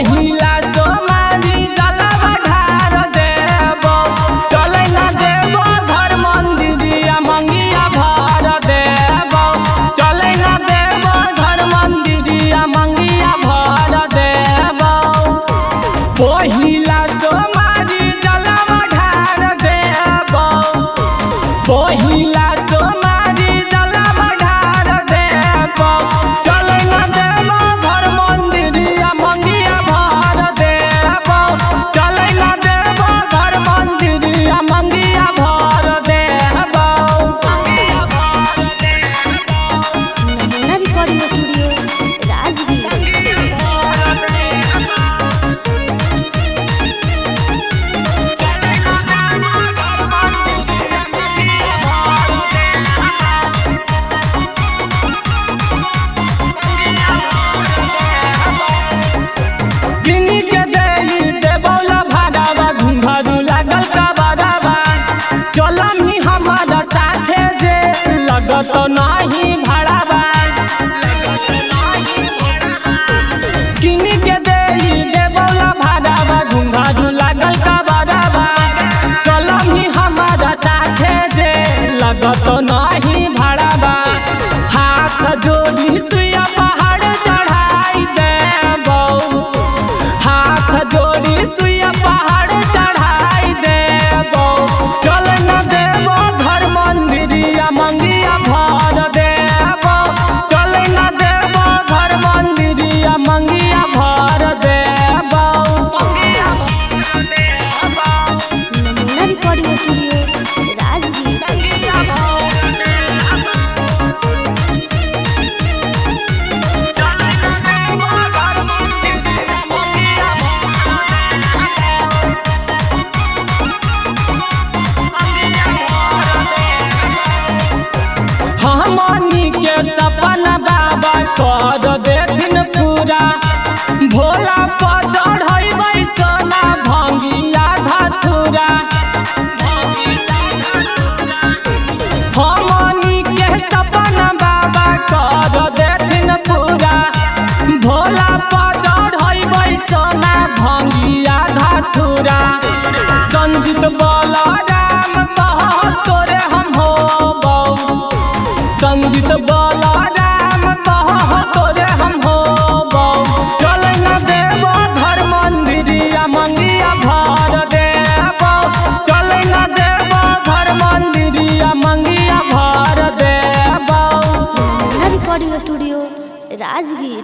पहिला सोमारी जलवा ढार देबो चले ना देबो घर मंदिरिया मंगिया भर देबो चले ना देबो घर मंदिरिया मंगिया भर देबो पहिला सोमारी जलवा ढार देबो पहिला सोमारी जलवा ढार देबो चले ना देबो घर मंदिरिया मंगिया भर देबो चले ना देबो घर मंदिरिया मंगिया भर देबो नमूना रिकॉर्डिंग स्टूडियो राजगीर। गिनी के देली देबौला भाड़ावा घुंघरू लागल कबरवा चलम ही हमारा साथे जे लगत नाही भाड़ावा गिनी के देली देबौला भाड़ावा घुंघरू लागल कबरवा चलम ही हमारा साथे जे लगत नाही भाड़ावा हाथ जोड़ी सुइया पहाड़ चढ़ाई देबौ हाथ जोड़ी सुइया पहाड़ चढ़ाई देबो चल न देबो घर मंदिरिया मंगिया भर देबो चल न देबो घर मंदिरिया मंगिया भर देबो नमूना रिकॉर्डिंग स्टूडियो राजगीर। हमनी के सपना बाबा कर देथिन पूरा भोला पर चढ़ैबै सोना भंगिया धतूरा हमनी के सपना बाबा कर देथिन पूरा भोला पर चढ़ैबै सोना भंगिया धतूरा संजीत बलराम कह तोरे हम होबौ संगीत बलराम कह तोरे हम होबौ चल न देबो घर मंदिरिया मंगिया भर देबो चल न देबो घर मंदिरिया मंगिया भर देबो नमूना रिकॉर्डिंग स्टूडियो राजगीर।